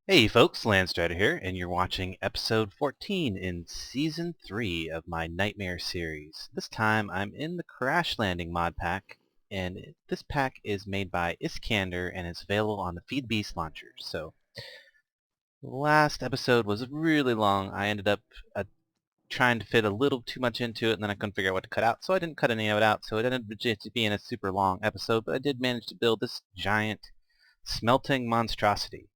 Hey folks, Landstryder here, and you're watching episode 14 in season 3 of my Nightmare series. This time I'm in the Crash Landing mod pack, and this pack is made by Iskandar and is available on the Feed Beast launcher. So, last episode was really long. I ended up trying to fit a little too much into it, and then I couldn't figure out what to cut out, so I didn't cut any of it out, so it ended up just being a super long episode, but I did manage to build this giant smelting monstrosity.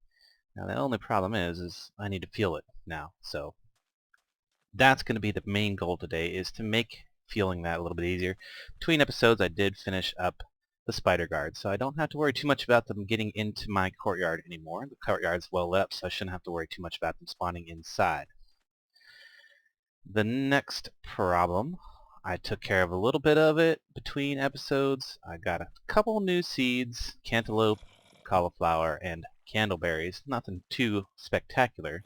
Now the only problem is I need to fuel it now. So that's going to be the main goal today, is to make fueling that a little bit easier. Between episodes I did finish up the spider guards, so I don't have to worry too much about them getting into my courtyard anymore. The courtyard's well lit up, so I shouldn't have to worry too much about them spawning inside. The next problem, I took care of a little bit of it between episodes. I got a couple new seeds, cantaloupe, cauliflower, and candleberries. Nothing too spectacular,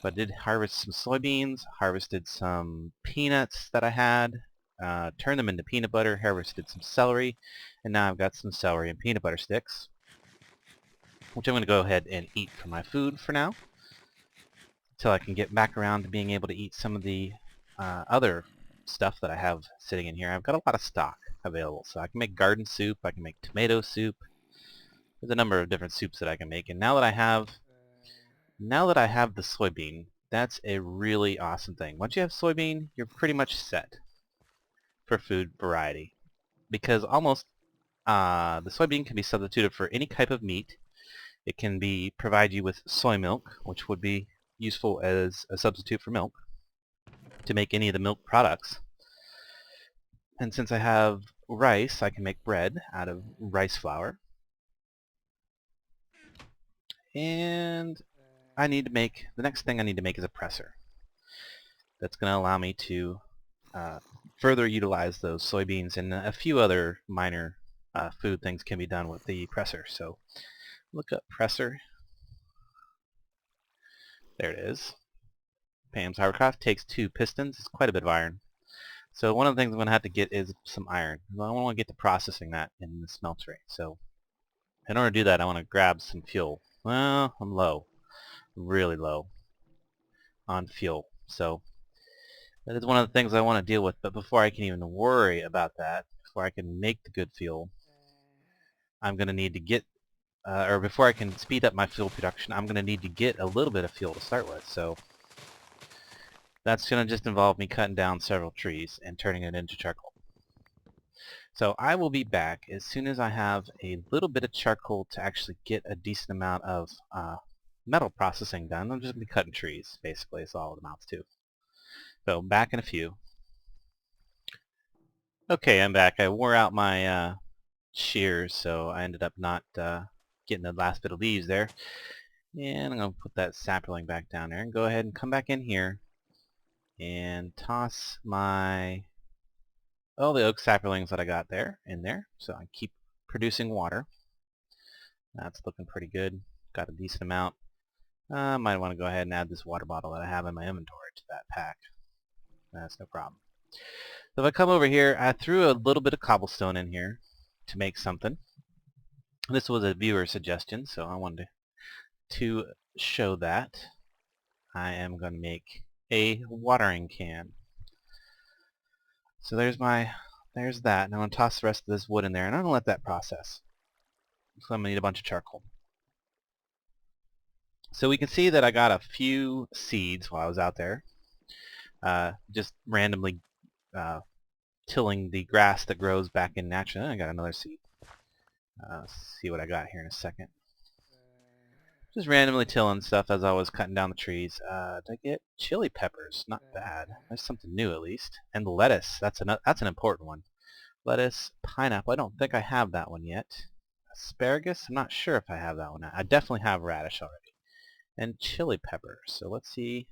but I did harvest some soybeans, harvested some peanuts that I had, turned them into peanut butter, harvested some celery, and now I've got some celery and peanut butter sticks, which I'm going to go ahead and eat for my food for now, until I can get back around to being able to eat some of the other stuff that I have sitting in here. I've got a lot of stock available, so I can make garden soup, I can make tomato soup. There's a number of different soups that I can make, and now that I have the soybean, that's a really awesome thing. Once you have soybean, you're pretty much set for food variety, because almost the soybean can be substituted for any type of meat. It can provide you with soy milk, which would be useful as a substitute for milk to make any of the milk products. And since I have rice, I can make bread out of rice flour. And the next thing I need to make is a presser. That's going to allow me to further utilize those soybeans, and a few other minor food things can be done with the presser. So look up presser. There it is. Pam's Hovercraft takes 2 pistons. It's quite a bit of iron. So one of the things I'm going to have to get is some iron. I want to get to processing that in the smeltery. So in order to do that, I want to grab some fuel. Well, I'm low. Really low on fuel. So that is one of the things I want to deal with. But before I can even worry about that, before I can make the good fuel, I'm going to need to get, or before I can speed up my fuel production, I'm going to need to get a little bit of fuel to start with. So that's going to just involve me cutting down several trees and turning it into charcoal. So I will be back as soon as I have a little bit of charcoal to actually get a decent amount of metal processing done. I'm just going to be cutting trees, basically, is all it amounts to. So back in a few. Okay, I'm back. I wore out my shears, so I ended up not getting the last bit of leaves there. And I'm going to put that sapling back down there and go ahead and come back in here and toss all the oak saplings that I got there in there, so I keep producing water. That's looking pretty good. Got a decent amount. I might want to go ahead and add this water bottle that I have in my inventory to that pack. That's no problem. So if I come over here, I threw a little bit of cobblestone in here to make something. This was a viewer suggestion, so I wanted to show that. I am going to make a watering can. So there's that, and I'm going to toss the rest of this wood in there, and I'm going to let that process. So I'm going to need a bunch of charcoal. So we can see that I got a few seeds while I was out there, just randomly tilling the grass that grows back in naturally. I got another seed. See what I got here in a second. Just randomly tilling stuff as I was cutting down the trees. Did I get chili peppers? Not bad. There's something new at least. And lettuce. That's an important one. Lettuce, pineapple. I don't think I have that one yet. Asparagus. I'm not sure if I have that one. I definitely have radish already. And chili peppers. So let's see.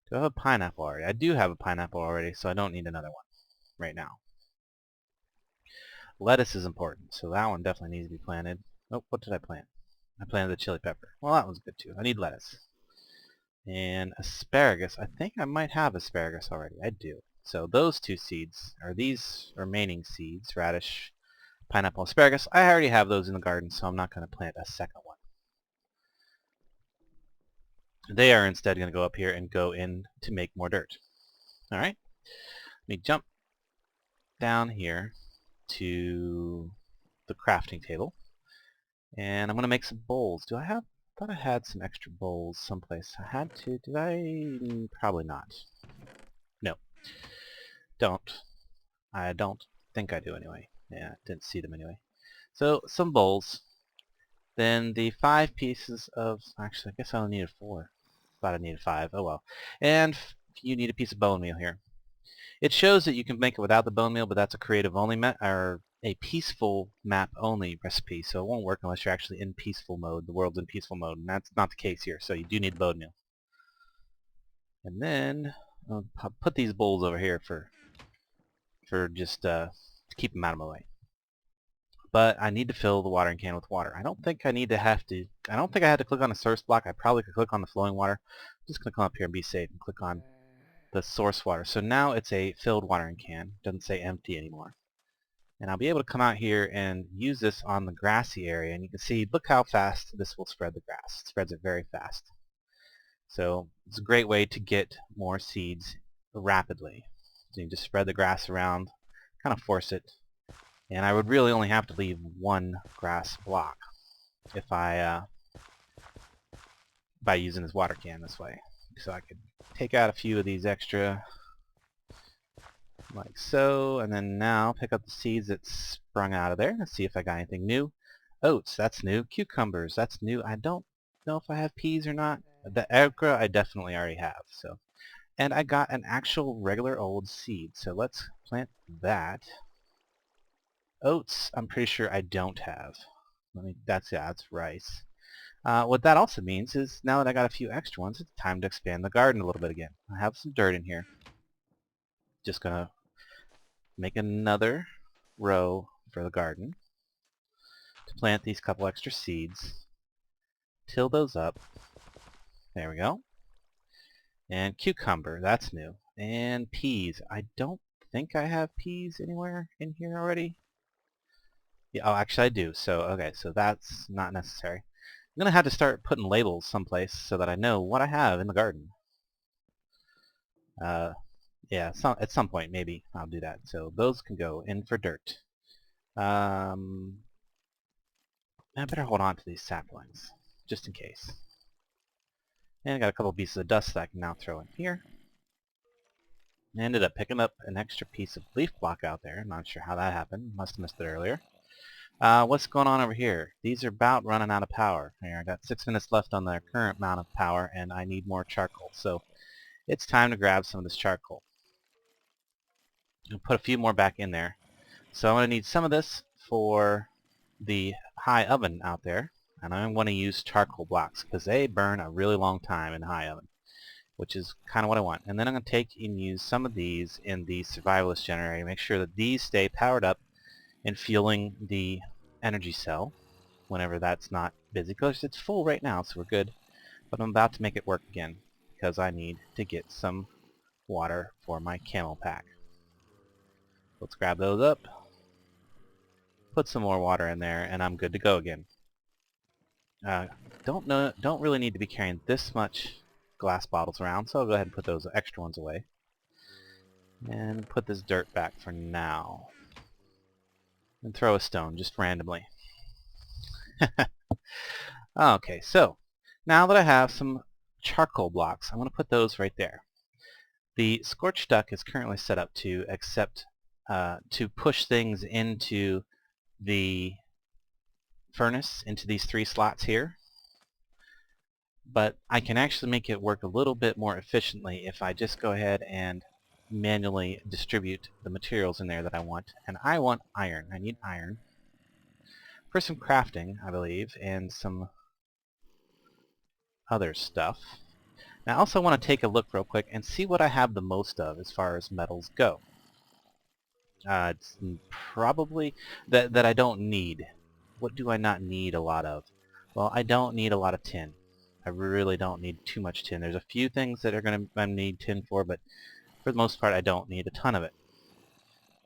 Do I have a pineapple already? I do have a pineapple already, so I don't need another one right now. Lettuce is important, so that one definitely needs to be planted. Oh, what did I plant? I planted the chili pepper. Well, that one's good too. I need lettuce. And asparagus. I think I might have asparagus already. I do. So those 2 seeds, or these remaining seeds, radish, pineapple, asparagus, I already have those in the garden, so I'm not going to plant a second one. They are instead going to go up here and go in to make more dirt. Alright, let me jump down here to the crafting table, and I'm going to make some bowls. I thought I had some extra bowls someplace. I had to. Did I? Probably not. No, don't. I don't think I do anyway. Yeah, didn't see them anyway. So, some bowls. Then the 5 pieces of... Actually, I guess I only needed 4. Thought I needed 5. Oh well. And you need a piece of bone meal here. It shows that you can make it without the bone meal, but that's a creative only or a peaceful map only recipe, so it won't work unless you're actually in peaceful mode. The world's in peaceful mode, and that's not the case here, so you do need the bone meal. And then I'll put these bowls over here for just to keep them out of my way. But I need to fill the watering can with water. I don't think I need to I don't think I had to click on a source block. I probably could click on the flowing water. I'm just going to come up here and be safe and click on the source water. So now it's a filled watering can. It doesn't say empty anymore. And I'll be able to come out here and use this on the grassy area. And you can see, look how fast this will spread the grass. It spreads it very fast. So it's a great way to get more seeds rapidly. So you just spread the grass around, kind of force it. And I would really only have to leave 1 grass block if by using this water can this way. So I could take out a few of these extra, like so, and then now pick up the seeds that sprung out of there. Let's see if I got anything new. Oats, that's new. Cucumbers, that's new. I don't know if I have peas or not. The okra I definitely already have. So, and I got an actual regular old seed. So let's plant that. Oats, I'm pretty sure I don't have. That's rice. What that also means is now that I got a few extra ones, it's time to expand the garden a little bit again. I have some dirt in here. Just gonna make another row for the garden to plant these couple extra seeds. Till those up. There we go. And cucumber, that's new. And peas. I don't think I have peas anywhere in here already. Yeah, oh, actually I do. So, okay, so that's not necessary. I'm going to have to start putting labels someplace so that I know what I have in the garden. Yeah, at some point maybe I'll do that. So those can go in for dirt. I better hold on to these saplings, just in case. And I got a couple pieces of dust that I can now throw in here. I ended up picking up an extra piece of leaf block out there. I'm not sure how that happened. Must have missed it earlier. What's going on over here? These are about running out of power. Here, I got 6 minutes left on their current amount of power, and I need more charcoal. So it's time to grab some of this charcoal. I'll put a few more back in there. So I'm going to need some of this for the high oven out there, and I'm going to use charcoal blocks because they burn a really long time in the high oven, which is kind of what I want. And then I'm going to take and use some of these in the survivalist generator, make sure that these stay powered up and fueling the energy cell whenever that's not busy, because it's full right now, so we're good. But I'm about to make it work again because I need to get some water for my camel pack. Let's grab those up, put some more water in there, and I'm good to go again. Don't really need to be carrying this much glass bottles around, so I'll go ahead and put those extra ones away. And put this dirt back for now. And throw a stone, just randomly. Okay, so now that I have some charcoal blocks, I'm going to put those right there. The scorched duck is currently set up to accept, to push things into the furnace, into these 3 slots here. But I can actually make it work a little bit more efficiently if I just go ahead and manually distribute the materials in there that I want. And I want iron. I need iron for some crafting, I believe, and some other stuff. Now I also want to take a look real quick and see what I have the most of as far as metals go. It's probably that I don't need. What do I not need a lot of? Well, I don't need a lot of tin. I really don't need too much tin. There's a few things that are going to need tin for, but for the most part I don't need a ton of it.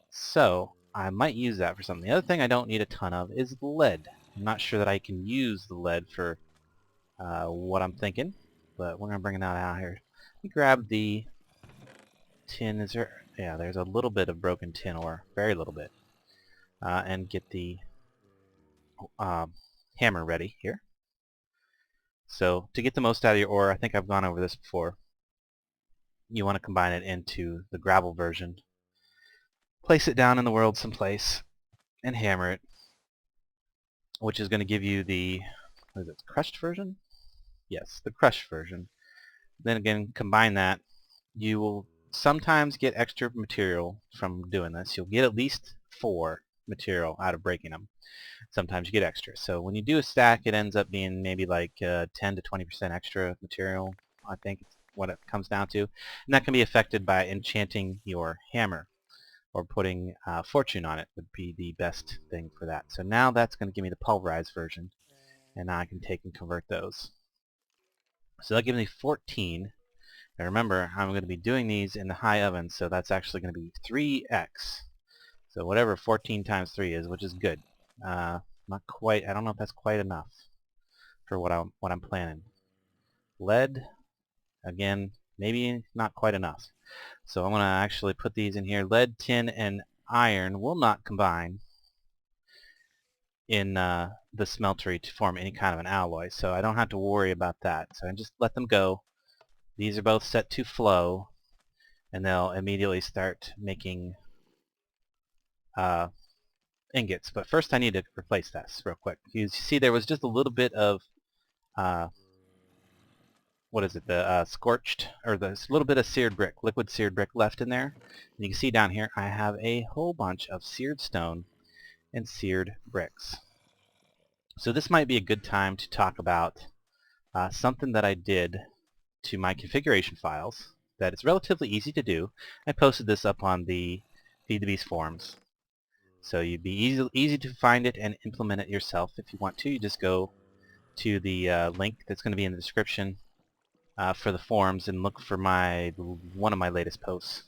So I might use that for something. The other thing I don't need a ton of is lead. I'm not sure that I can use the lead for what I'm thinking. but we're going to bring it out here. You grab the tin. Is there? Yeah, there's a little bit of broken tin ore, very little bit, and get the hammer ready here. So to get the most out of your ore, I think I've gone over this before. You want to combine it into the gravel version. Place it down in the world someplace and hammer it, which is going to give you the, what is it, crushed version? Yes, the crushed version. Then again, combine that. You will sometimes get extra material from doing this. You'll get at least 4 material out of breaking them. Sometimes you get extra. So when you do a stack, it ends up being maybe like 10 to 20% extra material, I think is what it comes down to. And that can be affected by enchanting your hammer, or putting fortune on it would be the best thing for that. So now that's going to give me the pulverized version, and now I can take and convert those. So that gives me 14. Now remember, I'm going to be doing these in the high oven, so that's actually going to be 3x. So whatever 14 times 3 is, which is good. Not quite. I don't know if that's quite enough for what I'm planning. Lead, again, maybe not quite enough. So I'm going to actually put these in here. Lead, tin, and iron will not combine in the smeltery to form any kind of an alloy, so I don't have to worry about that. So I just let them go. These are both set to flow, and they'll immediately start making ingots. But first I need to replace this real quick. You see there was just a little bit of what is it, the scorched, or the little bit of seared brick, liquid seared brick left in there. And you can see down here I have a whole bunch of seared stone and seared bricks. So this might be a good time to talk about something that I did to my configuration files that is relatively easy to do. I posted this up on the Feed the Beast forums. So you'd be easy to find it and implement it yourself. If you want to, you just go to the link that's going to be in the description for the forums and look for one of my latest posts.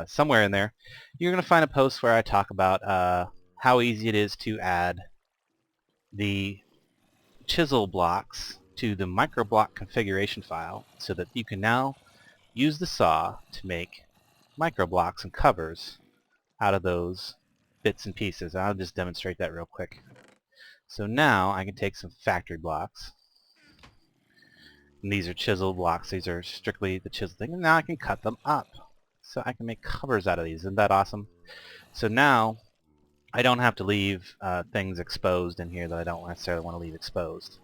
Somewhere in there, you're going to find a post where I talk about how easy it is to add the chisel blocks to the microblock configuration file, so that you can now use the saw to make microblocks and covers out of those bits and pieces. I'll just demonstrate that real quick. So now I can take some factory blocks, and these are chisel blocks. These are strictly the chisel thing, and now I can cut them up. So I can make covers out of these. Isn't that awesome? So now I don't have to leave things exposed in here that I don't necessarily want to leave exposed.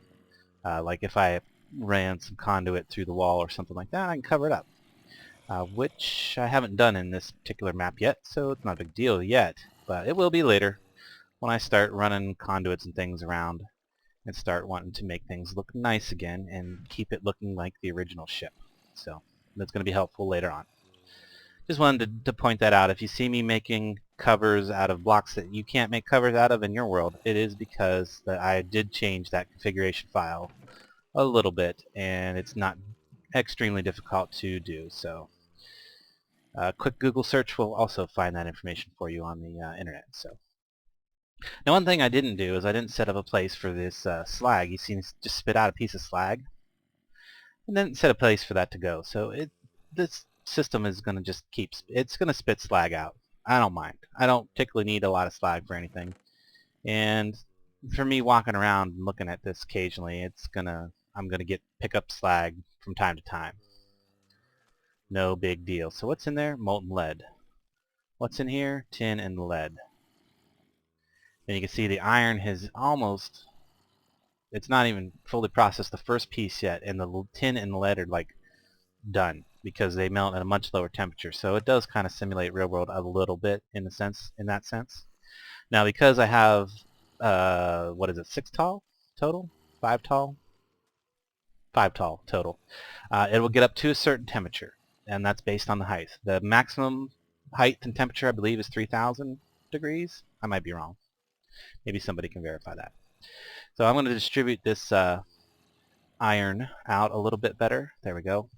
Like if I ran some conduit through the wall or something like that, I can cover it up. Which I haven't done in this particular map yet, so it's not a big deal yet, but it will be later when I start running conduits and things around and start wanting to make things look nice again and keep it looking like the original ship. So that's going to be helpful later on. Just wanted to point that out. If you see me making covers out of blocks that you can't make covers out of in your world, it is because that I did change that configuration file a little bit, and it's not extremely difficult to do. So a quick Google search will also find that information for you on the internet. So now, one thing I didn't do is I didn't set up a place for this slag. You see me just spit out a piece of slag, and then set a place for that to go. So this system is going to just it's going to spit slag out. I don't mind. I don't particularly need a lot of slag for anything. And for me walking around and looking at this occasionally, I'm gonna pick up slag from time to time. No big deal. So what's in there? Molten lead. What's in here? Tin and lead. And you can see the iron has almost, it's not even fully processed the first piece yet, and the tin and lead are like done because they melt at a much lower temperature. So it does kind of simulate real world a little bit in that sense. Now because I have what is it, 6 tall total? 5 tall? 5 tall total. It will get up to a certain temperature, and that's based on the height. The maximum height and temperature, I believe, is 3,000 degrees. I might be wrong. Maybe somebody can verify that. So I'm going to distribute this iron out a little bit better. There we go.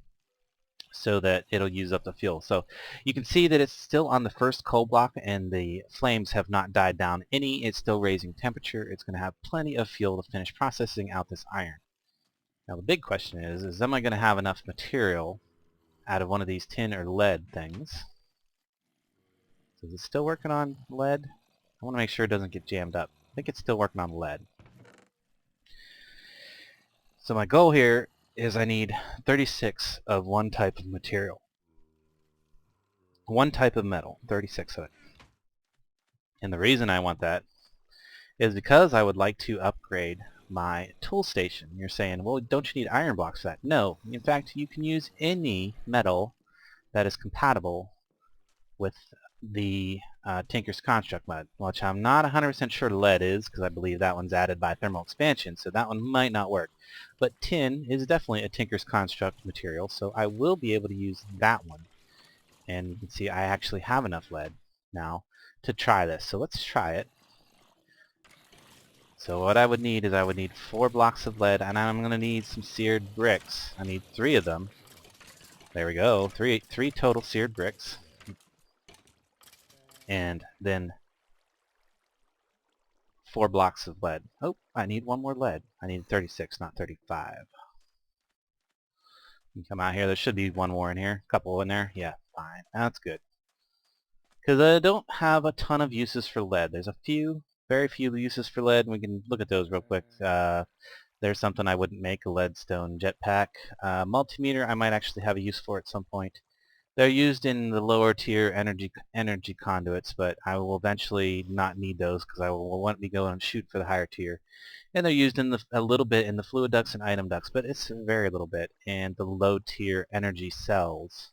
So that it'll use up the fuel. So you can see that it's still on the first coal block, and the flames have not died down any. It's still raising temperature. It's going to have plenty of fuel to finish processing out this iron. Now the big question is am I going to have enough material out of one of these tin or lead things? So is it still working on lead? I want to make sure it doesn't get jammed up. I think it's still working on lead. So my goal here is I need 36 of one type of material. One type of metal, 36 of it. And the reason I want that is because I would like to upgrade my tool station. You're saying, well, don't you need iron blocks for that? No. In fact, you can use any metal that is compatible with the Tinker's Construct mod, which I'm not 100% sure lead is, because I believe that one's added by thermal expansion, so that one might not work. But tin is definitely a Tinker's Construct material, so I will be able to use that one. And you can see I actually have enough lead now to try this. So let's try it. So what I would need is I would need 4 blocks of lead, and I'm going to need some seared bricks. I need 3 of them. There we go. Three total seared bricks. And then 4 blocks of lead. Oh, I need 1 more lead. I need 36, not 35. You come out here. There should be 1 more in here. A couple in there. Yeah, fine. That's good. Because I don't have a ton of uses for lead. There's a few, very few uses for lead, and we can look at those real quick. There's something I wouldn't make, a leadstone jetpack. Multimeter, I might actually have a use for at some point. They're used in the lower tier energy conduits, but I will eventually not need those because I will want to go and shoot for the higher tier. And they're used in a little bit in the fluid ducts and item ducts, but it's a very little bit. And the low tier energy cells.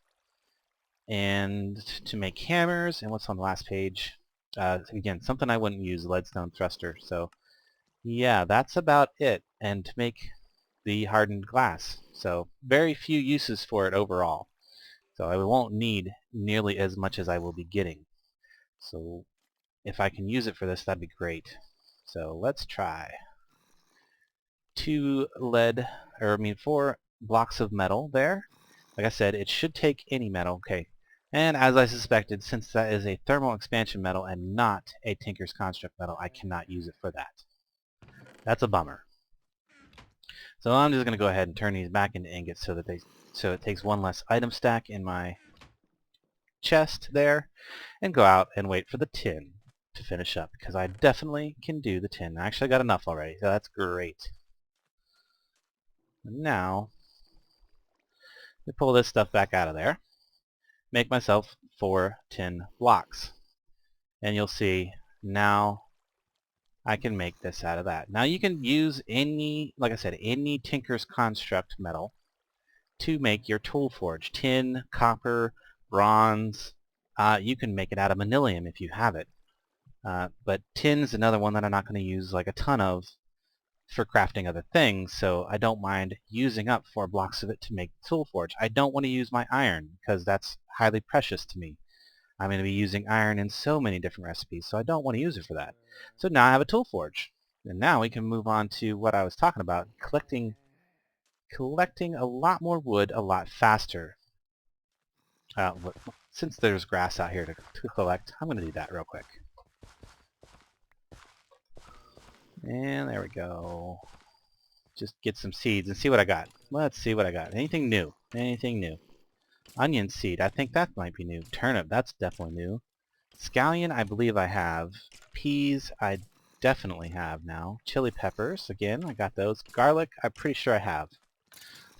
And to make hammers, and what's on the last page? Again, something I wouldn't use, leadstone thruster. So yeah, that's about it. And to make the hardened glass. So very few uses for it overall. So I won't need nearly as much as I will be getting. So if I can use it for this, that'd be great. So let's try. 4 blocks of metal there. Like I said, it should take any metal. Okay. And as I suspected, since that is a thermal expansion metal and not a Tinker's Construct metal, I cannot use it for that. That's a bummer. So I'm just going to go ahead and turn these back into ingots so it takes 1 less item stack in my chest there, and go out and wait for the tin to finish up, because I definitely can do the tin. I actually got enough already, so that's great. Now, let me pull this stuff back out of there, make myself 4 tin blocks, and you'll see now I can make this out of that. Now you can use any, like I said, any Tinker's Construct metal to make your tool forge. Tin, copper, bronze, you can make it out of manilium if you have it. But tin's another one that I'm not going to use like a ton of for crafting other things, so I don't mind using up 4 blocks of it to make the tool forge. I don't want to use my iron because that's highly precious to me. I'm going to be using iron in so many different recipes, so I don't want to use it for that. So now I have a tool forge. And now we can move on to what I was talking about, collecting a lot more wood a lot faster. Since there's grass out here to collect, I'm going to do that real quick. And there we go. Just get some seeds and see what I got. Let's see what I got. Anything new? Anything new? Onion seed, I think that might be new. Turnip, that's definitely new. Scallion, I believe I have. Peas, I definitely have now. Chili peppers, again, I got those. Garlic, I'm pretty sure I have.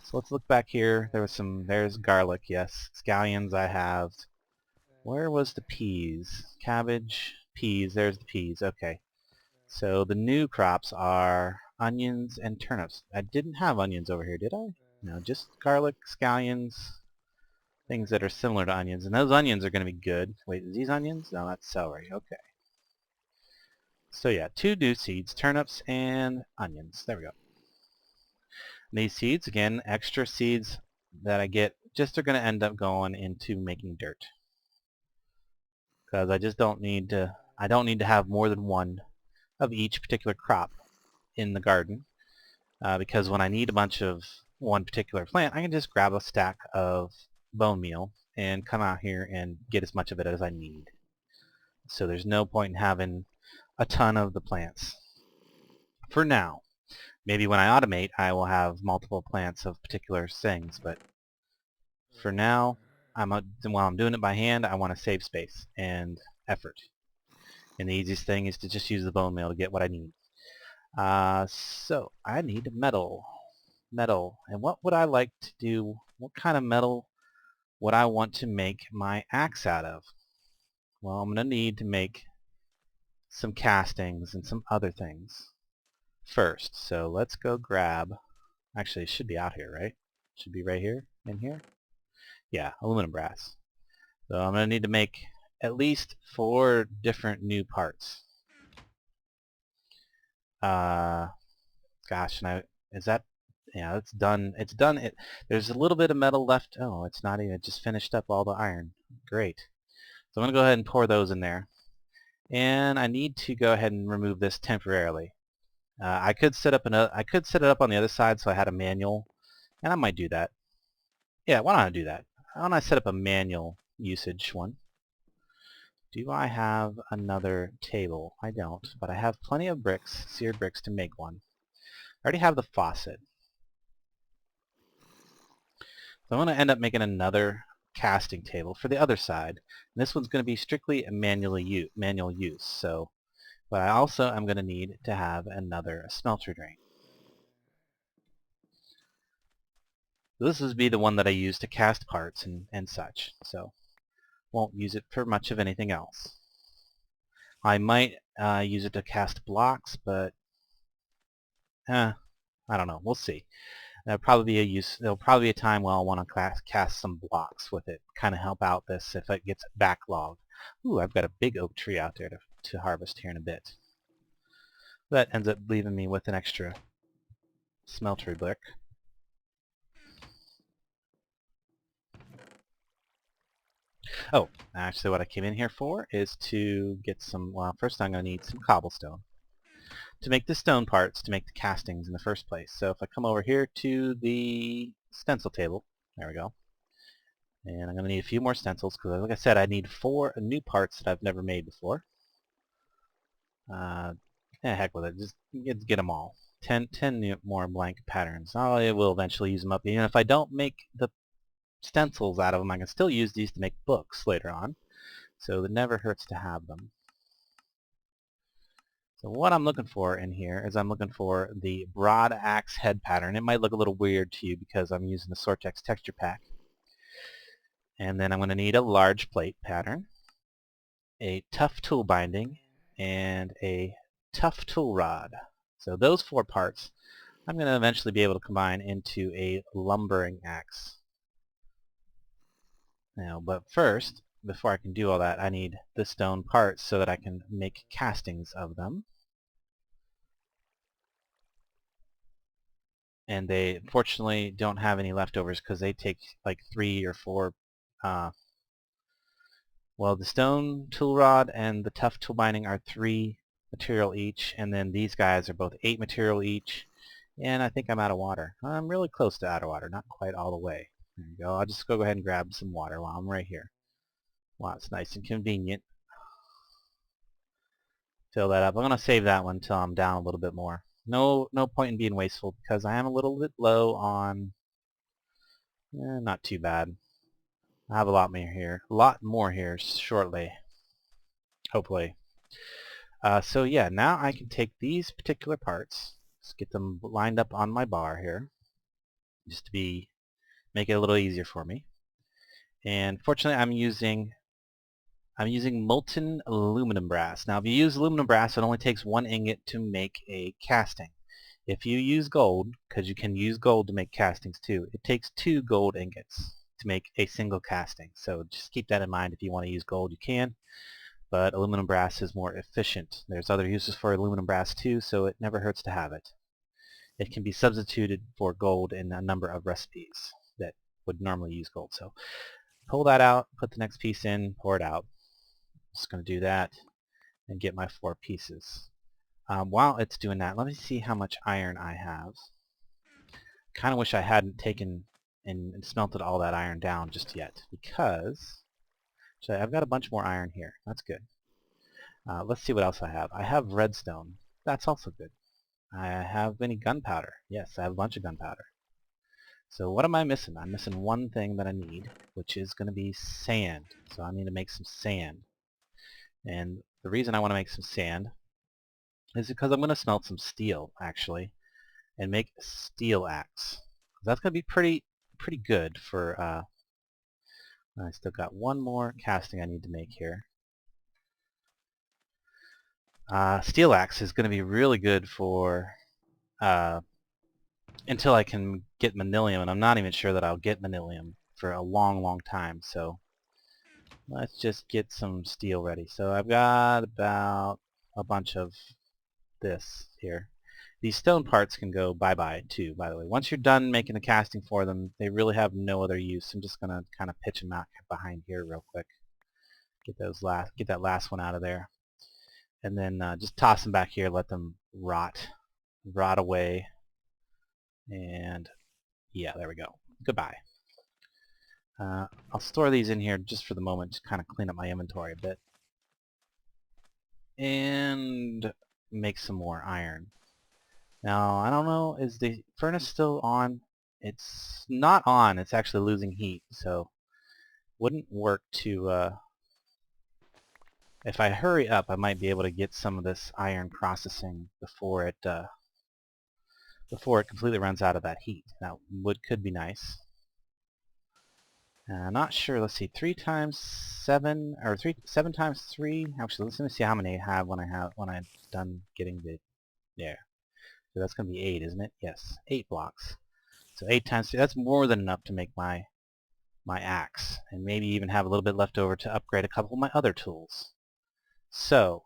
So let's look back here. There's garlic, yes. Scallions I have. Where was the peas? Cabbage, peas, there's the peas, okay. So the new crops are onions and turnips. I didn't have onions over here, did I? No, just garlic, scallions, things that are similar to onions. And those onions are going to be good. Wait, is these onions? No, that's celery. Okay. So yeah, 2 new seeds, turnips and onions. There we go. And these seeds, again, extra seeds that I get, just are going to end up going into making dirt. Because I just don't need to, I don't need to have more than 1 of each particular crop in the garden. Because when I need a bunch of one particular plant, I can just grab a stack of bone meal and come out here and get as much of it as I need. So there's no point in having a ton of the plants. For now. Maybe when I automate, I will have multiple plants of particular things, but for now, while I'm doing it by hand, I want to save space and effort. And the easiest thing is to just use the bone meal to get what I need. So I need metal. Metal. And what would I like to do? What kind of metal would I want to make my axe out of? Well, I'm going to need to make some castings and some other things first. So let's go grab, actually it should be out here, right? Should be right here, in here? Yeah, aluminum brass. So I'm going to need to make at least 4 different new parts. Gosh, and is that, yeah, it's done. It's done. There's a little bit of metal left. Oh, it's not even, it just finished up all the iron. Great. So I'm going to go ahead and pour those in there. And I need to go ahead and remove this temporarily. I could set it up on the other side so I had a manual, and I might do that. Yeah, why don't I do that? Why don't I set up a manual usage one? Do I have another table? I don't, but I have plenty of bricks, seared bricks, to make one. I already have the faucet. So I'm going to end up making another casting table for the other side. And this one's going to be strictly a manual use. So, but I also am going to need to have another smelter drain. This would be the one that I use to cast parts and such. So won't use it for much of anything else. I might use it to cast blocks, but I don't know. We'll see. There'll probably be a time where I'll want to cast some blocks with it, kind of help out this if it gets backlogged. Ooh, I've got a big oak tree out there to harvest here in a bit. That ends up leaving me with an extra smeltery brick. Oh, actually what I came in here for is to get some, well, first I'm going to need some cobblestone to make the stone parts to make the castings in the first place. So if I come over here to the stencil table, there we go. And I'm going to need a few more stencils because, like I said, I need 4 new parts that I've never made before. Heck with it. Just get them all. 10 more blank patterns. I will eventually use them up. Even if I don't make the stencils out of them, I can still use these to make books later on. So it never hurts to have them. So what I'm looking for in here is I'm looking for the broad axe head pattern. It might look a little weird to you because I'm using the Sortex texture pack. And then I'm going to need a large plate pattern, a tough tool binding, and a tough tool rod. So those 4 parts I'm going to eventually be able to combine into a lumbering axe. Now, but first, before I can do all that, I need the stone parts so that I can make castings of them. And they unfortunately don't have any leftovers because they take like 3 or 4 well, the stone tool rod and the tough tool binding are 3 material each, and then these guys are both 8 material each, and I think I'm out of water. I'm really close to out of water, not quite all the way. There you go. I'll just go ahead and grab some water while I'm right here. Wow, it's nice and convenient. Fill that up. I'm going to save that one until I'm down a little bit more. No point in being wasteful because I am a little bit low on... not too bad. I have a lot more here shortly, hopefully. So yeah, now I can take these particular parts, just get them lined up on my bar here, just to make it a little easier for me. And fortunately, I'm using molten aluminum brass. Now, if you use aluminum brass, it only takes 1 ingot to make a casting. If you use gold, because you can use gold to make castings too, it takes 2 gold ingots to make a single casting. So just keep that in mind. If you want to use gold, you can, but aluminum brass is more efficient. There's other uses for aluminum brass too, so it never hurts to have it. It can be substituted for gold in a number of recipes that would normally use gold. So pull that out, put the next piece in, pour it out. Just going to do that and get my 4 pieces. While it's doing that, let me see how much iron I have. Kind of wish I hadn't taken and smelted all that iron down just yet, because I've got a bunch more iron here. That's good. Let's see what else I have. I have redstone. That's also good. I have any gunpowder? Yes, I have a bunch of gunpowder. So what am I missing? I'm missing one thing that I need, which is going to be sand. So I need to make some sand. And the reason I want to make some sand is because I'm going to smelt some steel, actually, and make a steel axe. That's going to be pretty good for, I still got one more casting I need to make here. Steel axe is going to be really good for, until I can get manilium, and I'm not even sure that I'll get manilium for a long time, so let's just get some steel ready. So I've got about a bunch of this here. These stone parts can go bye-bye too, by the way. Once you're done making the casting for them, they really have no other use. I'm just going to kind of pitch them out behind here real quick. Get that last one out of there. And then just toss them back here, let them rot away. And yeah, there we go. Goodbye. I'll store these in here just for the moment to kind of clean up my inventory a bit. And make some more iron. Now, I don't know, is the furnace still on? It's not on, it's actually losing heat, so wouldn't work to, if I hurry up, I might be able to get some of this iron processing before it completely runs out of that heat. That could be nice. Not sure. Let's see. 3 times 7 or 7 times 3. Actually, let me see how many I have when I'm done getting the there. So that's going to be 8, isn't it? Yes, 8 blocks. So 8 times 3. That's more than enough to make my axe, and maybe even have a little bit left over to upgrade a couple of my other tools. So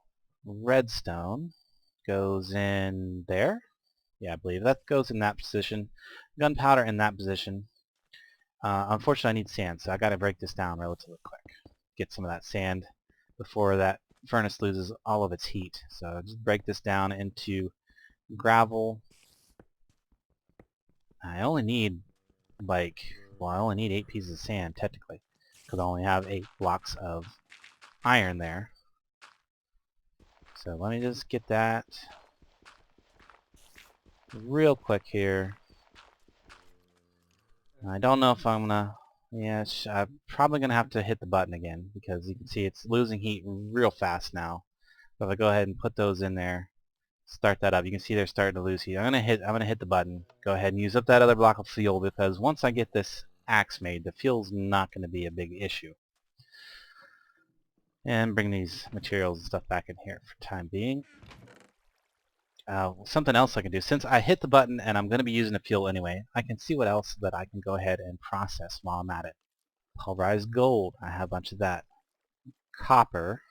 redstone goes in there. Yeah, I believe that goes in that position. Gunpowder in that position. Unfortunately, I need sand, so I got to break this down relatively quick. Get some of that sand before that furnace loses all of its heat. So just break this down into gravel. I only need I only need 8 pieces of sand technically, because I only have 8 blocks of iron there. So let me just get that real quick here. I don't know if I'm gonna, yeah, I'm probably gonna have to hit the button again, because you can see it's losing heat real fast now. So if I go ahead and put those in there, start that up, you can see they're starting to lose heat. I'm gonna hit the button. Go ahead and use up that other block of fuel, because once I get this axe made, the fuel's not gonna be a big issue. And bring these materials and stuff back in here for time being. Something else I can do, since I hit the button and I'm going to be using the fuel anyway, I can see what else that I can go ahead and process while I'm at it. Pulverized gold, I have a bunch of that. Copper,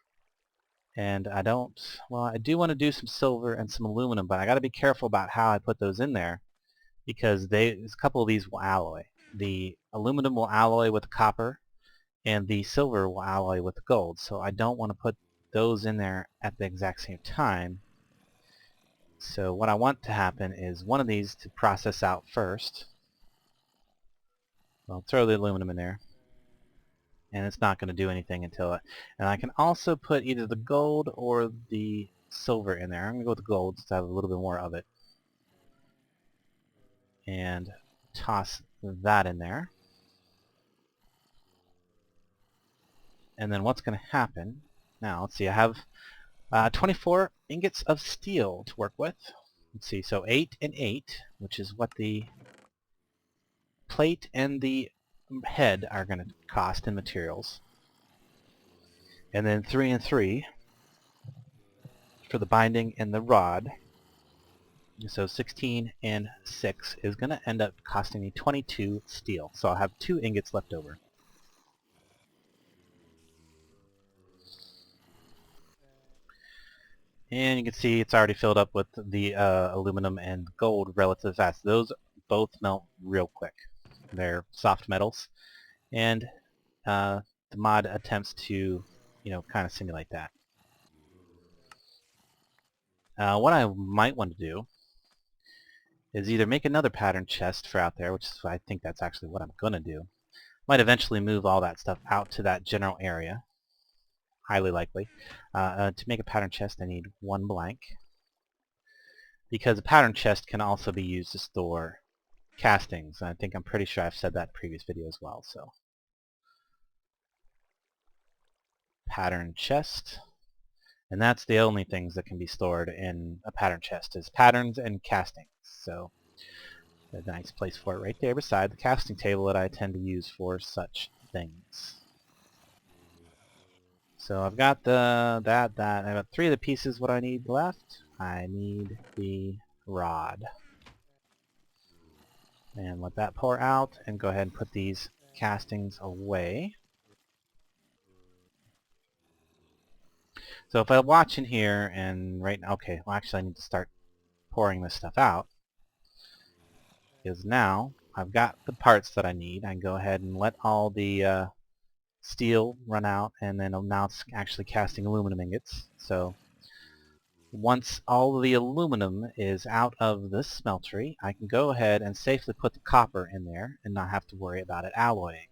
and I do want to do some silver and some aluminum, but I got to be careful about how I put those in there, because a couple of these will alloy. The aluminum will alloy with the copper, and the silver will alloy with the gold, so I don't want to put those in there at the exact same time. So what I want to happen is one of these to process out first. I'll throw the aluminum in there, and it's not going to do anything until and I can also put either the gold or the silver in there. I'm going to go with the gold since I have a little bit more of it. And toss that in there. And then what's going to happen, now let's see, I have 24 ingots of steel to work with. Let's see, so 8 and 8, which is what the plate and the head are going to cost in materials. And then 3 and 3 for the binding and the rod. So 16 and 6 is going to end up costing me 22 steel. So I'll have 2 ingots left over. And you can see it's already filled up with the aluminum and gold relatively fast. Those both melt real quick. They're soft metals. And the mod attempts to, kind of simulate that. What I might want to do is either make another pattern chest for out there, which is, I think that's actually what I'm going to do. Might eventually move all that stuff out to that general area. Highly likely. To make a pattern chest, I need 1 blank. because a pattern chest can also be used to store castings. I'm pretty sure I've said that in a previous video as well. So pattern chest, and that's the only things that can be stored in a pattern chest is patterns and castings. So a nice place for it right there beside the casting table that I tend to use for such things. So I've got I got 3 of the pieces. What I need left, I need the rod. And let that pour out and go ahead and put these castings away. So if I watch in here and right now, okay, well actually I need to start pouring this stuff out, because now I've got the parts that I need. I can go ahead and let all the steel run out, and then now it's actually casting aluminum ingots. So once all of the aluminum is out of this smeltery, I can go ahead and safely put the copper in there and not have to worry about it alloying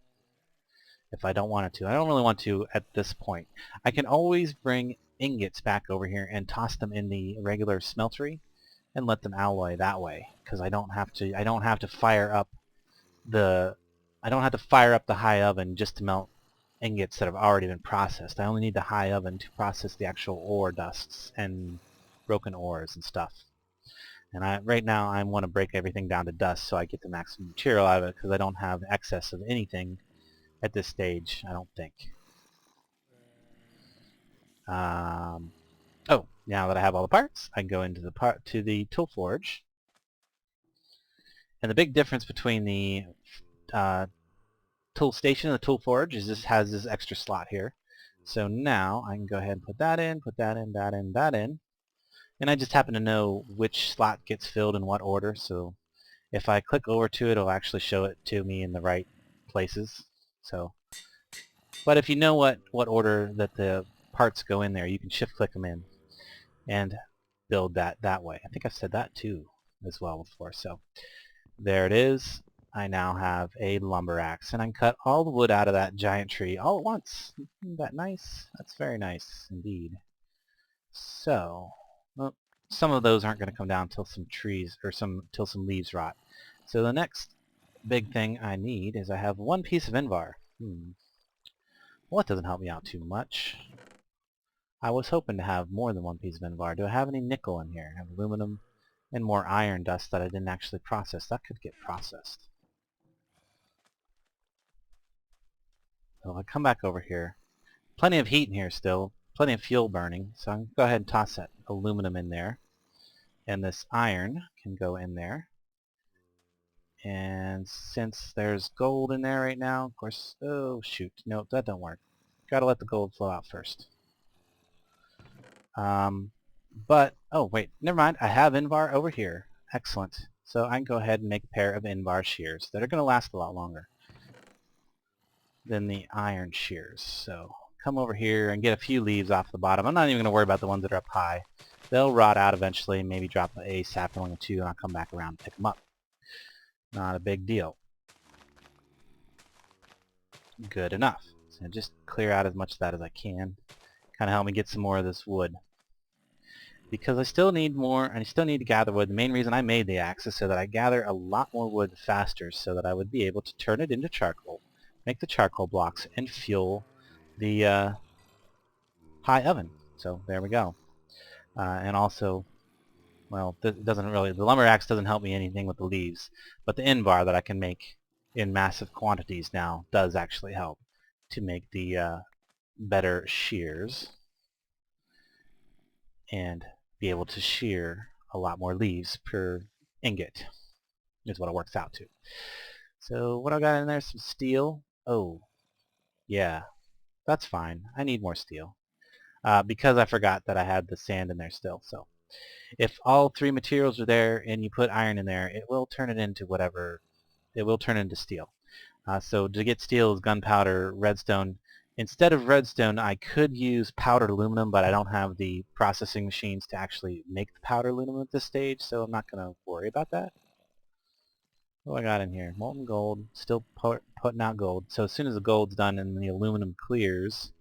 if I don't want it to. I don't really want to at this point. I can always bring ingots back over here and toss them in the regular smeltery and let them alloy that way, because I don't have to fire up the high oven just to melt ingots that have already been processed. I only need the high oven to process the actual ore dusts and broken ores and stuff. And right now I want to break everything down to dust so I get the maximum material out of it, because I don't have excess of anything at this stage, I don't think. Oh, now that I have all the parts, I can go into the tool forge. And the big difference between the tool station and the tool forge is this has this extra slot here. So now I can go ahead and put that in, that in. And I just happen to know which slot gets filled in what order, so if I click over to it, it'll actually show it to me in the right places. So, but if you know what order that the parts go in there, you can shift click them in and build that way. I think I've said that too as well before. So there it is. I now have a lumber axe, and I can cut all the wood out of that giant tree all at once. Isn't that nice? That's very nice indeed. So, well, some of those aren't going to come down till some leaves rot. So the next big thing I need is I have 1 piece of Invar. Well, that doesn't help me out too much. I was hoping to have more than 1 piece of Invar. Do I have any nickel in here? I have aluminum and more iron dust that I didn't actually process. That could get processed. So if I come back over here, plenty of heat in here still, plenty of fuel burning, so I'm going to go ahead and toss that aluminum in there. And this iron can go in there. And since there's gold in there right now, of course, oh shoot, no, that don't work. Gotta let the gold flow out first. But, oh wait, never mind, I have Invar over here. Excellent. So I can go ahead and make a pair of Invar shears that are going to last a lot longer than the iron shears. So come over here and get a few leaves off the bottom. I'm not even going to worry about the ones that are up high. They'll rot out eventually, maybe drop a sapling or 2, and I'll come back around and pick them up. Not a big deal. Good enough. So just clear out as much of that as I can. Kind of help me get some more of this wood. Because I still need more, and I still need to gather wood. The main reason I made the axe is so that I gather a lot more wood faster, so that I would be able to turn it into charcoal, make the charcoal blocks, and fuel the high oven. So there we go. And also, well, it doesn't really, the lumber axe doesn't help me anything with the leaves, but the Invar that I can make in massive quantities now does actually help to make the better shears and be able to shear a lot more leaves per ingot is what it works out to. So what I got in there, some steel. Oh, yeah, that's fine. I need more steel because I forgot that I had the sand in there still. So if all 3 materials are there and you put iron in there, it will turn it into whatever. It will turn into steel. So to get steel is gunpowder, redstone. Instead of redstone, I could use powdered aluminum, but I don't have the processing machines to actually make the powdered aluminum at this stage, so I'm not going to worry about that. What do I got in here? Molten gold, still putting out gold. So as soon as the gold's done and the aluminum clears,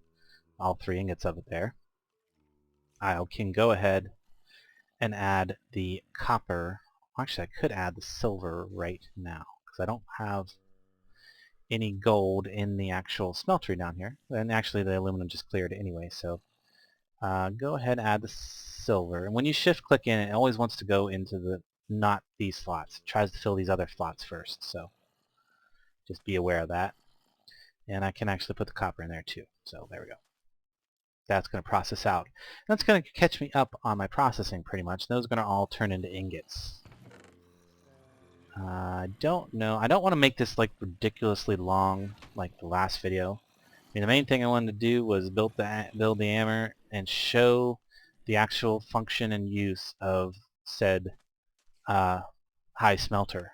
all 3 ingots of it there, I can go ahead and add the copper. Actually, I could add the silver right now because I don't have any gold in the actual smeltery down here. And actually the aluminum just cleared anyway, so go ahead and add the silver. And when you shift click in, it always wants to go into the not these slots. It tries to fill these other slots first, so just be aware of that. And I can actually put the copper in there too. So there we go. That's going to process out. That's going to catch me up on my processing pretty much. Those are going to all turn into ingots. I don't know. I don't want to make this like ridiculously long like the last video. I mean, the main thing I wanted to do was build the hammer and show the actual function and use of said high smelter.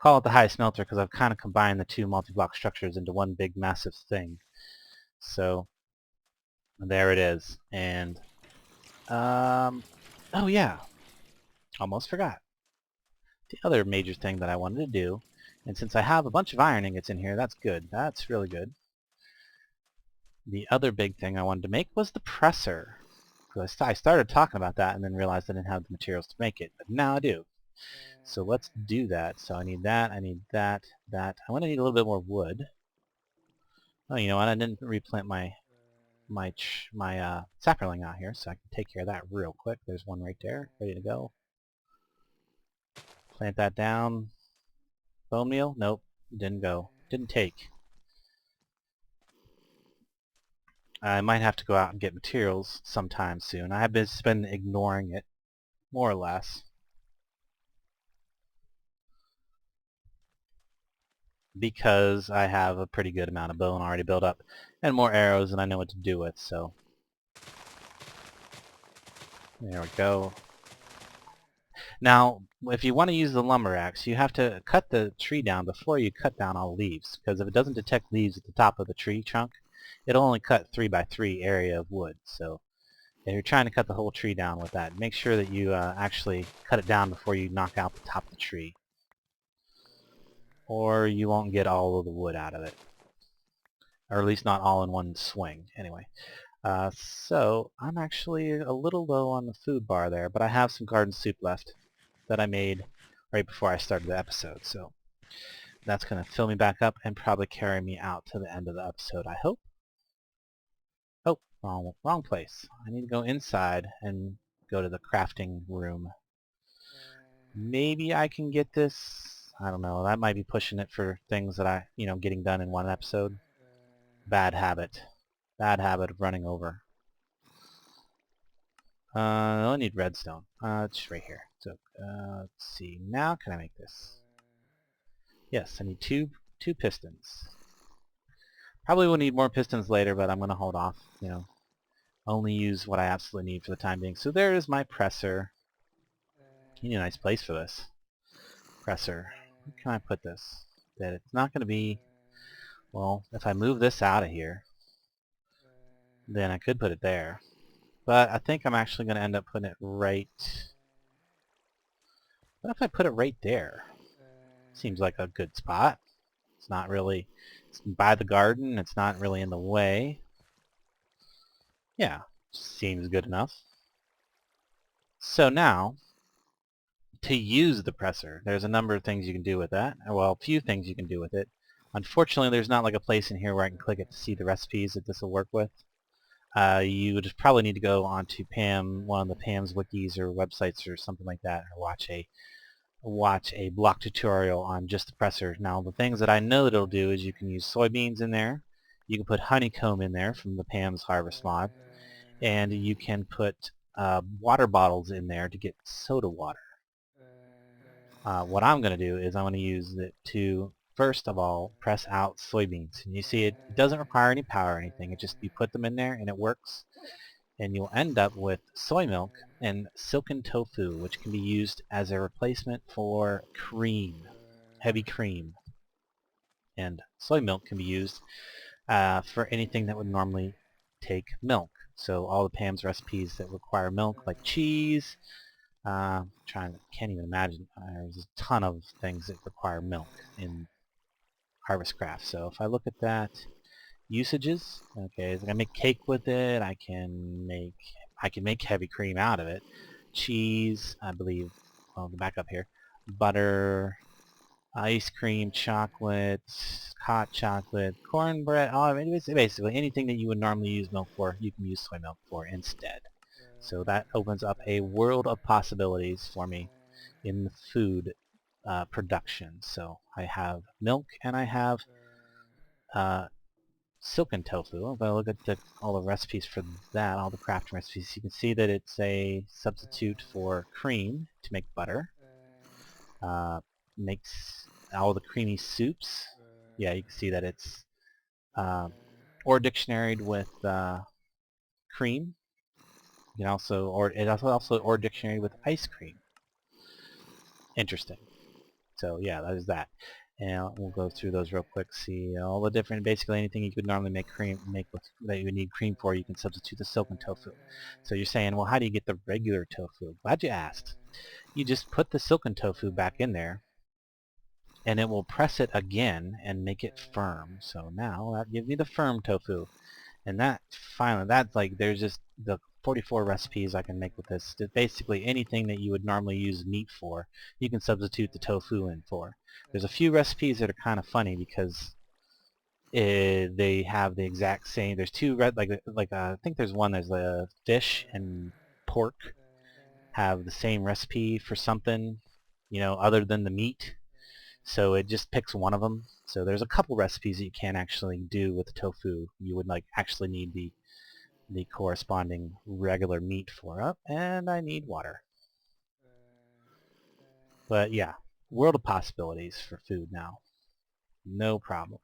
Call it the high smelter because I've kind of combined the two multi-block structures into one big massive thing. So there it is. And oh yeah, almost forgot. The other major thing that I wanted to do, and since I have a bunch of iron ingots in here, that's good. That's really good. The other big thing I wanted to make was the presser. Because I started talking about that and then realized I didn't have the materials to make it, but now I do. So let's do that. So I need that, I need that, that. I'm going to need a little bit more wood. Oh, you know what? I didn't replant my sapperling out here, so I can take care of that real quick. There's one right there, ready to go. Plant that down. Bone meal? Nope, didn't go. Didn't take. I might have to go out and get materials sometime soon. I have been ignoring it, more or less, because I have a pretty good amount of bone already built up and more arrows than I know what to do with, so there we go. Now, if you want to use the lumber axe, you have to cut the tree down before you cut down all leaves, because if it doesn't detect leaves at the top of the tree trunk, it'll only cut 3 by 3 area of wood. So if you're trying to cut the whole tree down with that, make sure that you actually cut it down before you knock out the top of the tree, or you won't get all of the wood out of it, or at least not all in one swing. Anyway, so I'm actually a little low on the food bar there, but I have some garden soup left that I made right before I started the episode, so that's going to fill me back up and probably carry me out to the end of the episode, I hope. Oh, wrong place. I need to go inside and go to the crafting room. Maybe I can get this. I don't know. That might be pushing it for things that getting done in one episode. Bad habit. Bad habit of running over. I need redstone. It's right here. So, let's see. Now can I make this? Yes, I need two pistons. Probably will need more pistons later, but I'm going to hold off. Only use what I absolutely need for the time being. So there is my presser. You need a nice place for this. Presser. Where can I put this? That it's not going to be... Well, if I move this out of here, then I could put it there. But I think I'm actually going to end up putting it right... What if I put it right there? Seems like a good spot. It's not really... It's by the garden. It's not really in the way. Yeah, seems good enough. So now, to use the presser, there's a number of things you can do with that. Well, a few things you can do with it. Unfortunately, there's not like a place in here where I can click it to see the recipes that this will work with. You would probably need to go onto one of the Pam's wikis or websites or something like that, or watch a block tutorial on just the presser. Now, the things that I know that it'll do is you can use soybeans in there, you can put honeycomb in there from the Pam's Harvest mod, and you can put water bottles in there to get soda water. What I'm going to do is I'm going to use it to, first of all, press out soybeans. And you see it doesn't require any power or anything. It just, you put them in there and it works. And you'll end up with soy milk and silken tofu, which can be used as a replacement for cream, heavy cream. And soy milk can be used for anything that would normally take milk. So all the Pam's recipes that require milk, like cheese, can't even imagine. There's a ton of things that require milk in Harvest Craft. So if I look at that, usages, okay, I can make cake with it. I can make heavy cream out of it. cheese, I believe. I'll go back up here. Butter, ice cream, chocolate, hot chocolate, cornbread. Basically anything that you would normally use milk for, you can use soy milk for instead. So that opens up a world of possibilities for me in the food production. So I have milk and I have uh, silken tofu. If I look at all the recipes for that, all the craft recipes, you can see that it's a substitute for cream to make butter. Makes all the creamy soups. Yeah, you can see that it's or dictionaried with cream. You can also, or it also or dictionary with ice cream. Interesting. So yeah, that is that. And we'll go through those real quick. See all the different, basically anything you could normally make with that you would need cream for, you can substitute the silken tofu. So you're saying, well, how do you get the regular tofu? Glad you asked. You just put the silken tofu back in there, and it will press it again and make it firm. So now that gives me the firm tofu. And that, finally, that's like, there's just the 44 recipes I can make with this. Basically anything that you would normally use meat for, you can substitute the tofu in for. There's a few recipes that are kind of funny because they have the exact same, there's two, I think there's one, there's the fish and pork have the same recipe for something, other than the meat. So it just picks one of them. So there's a couple recipes that you can actually do with the tofu. You would actually need the corresponding regular meat for it. And I need water. But yeah, world of possibilities for food now. No problem.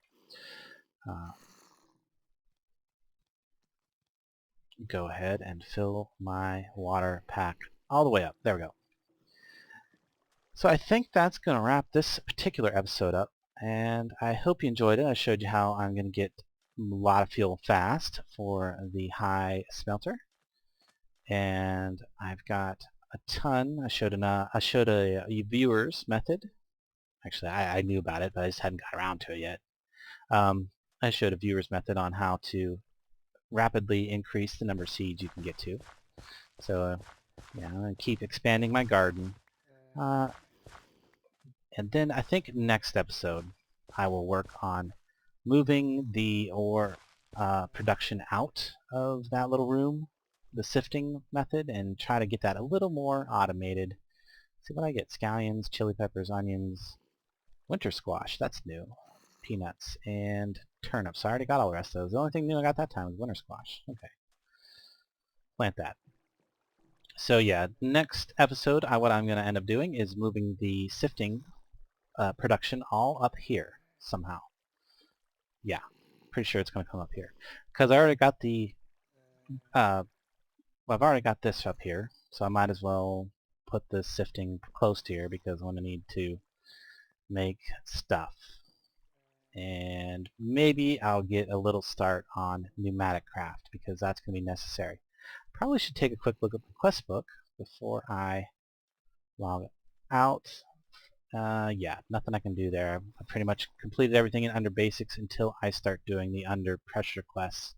Go ahead and fill my water pack all the way up. There we go. So I think that's going to wrap this particular episode up. And I hope you enjoyed it. I showed you how I'm going to get a lot of fuel fast for the high smelter. And I've got a ton. I showed a viewer's method. Actually, I knew about it, but I just hadn't got around to it yet. I showed a viewer's method on how to rapidly increase the number of seeds you can get to. So, yeah, I'm going to keep expanding my garden. And then I think next episode I will work on moving the ore production out of that little room, the sifting method, and try to get that a little more automated. See what I get. Scallions, chili peppers, onions, winter squash, that's new, peanuts, and turnips. I already got all the rest of those. The only thing new I got that time was winter squash. Okay. Plant that. So yeah, next episode what I'm going to end up doing is moving the sifting production all up here somehow. Yeah, pretty sure it's going to come up here. Because I already got well, I've already got this up here, so I might as well put the sifting close to here because I'm going to need to make stuff. And maybe I'll get a little start on pneumatic craft because that's going to be necessary. Probably should take a quick look at the quest book before I log out. Yeah, nothing I can do there. I pretty much completed everything in under basics until I start doing the under pressure quests.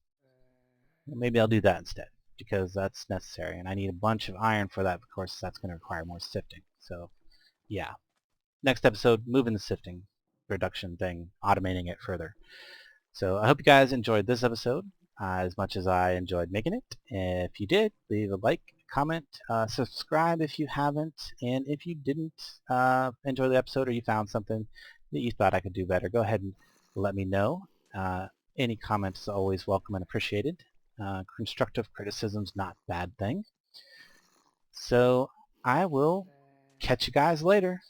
Maybe I'll do that instead because that's necessary, and I need a bunch of iron for that. Of course, that's going to require more sifting. So, yeah. Next episode, moving the sifting production thing, automating it further. So I hope you guys enjoyed this episode as much as I enjoyed making it. If you did, leave a like, comment, subscribe if you haven't, and if you didn't enjoy the episode or you found something that you thought I could do better, go ahead and let me know. Any comments are always welcome and appreciated. Constructive criticism's not a bad thing. So I will catch you guys later.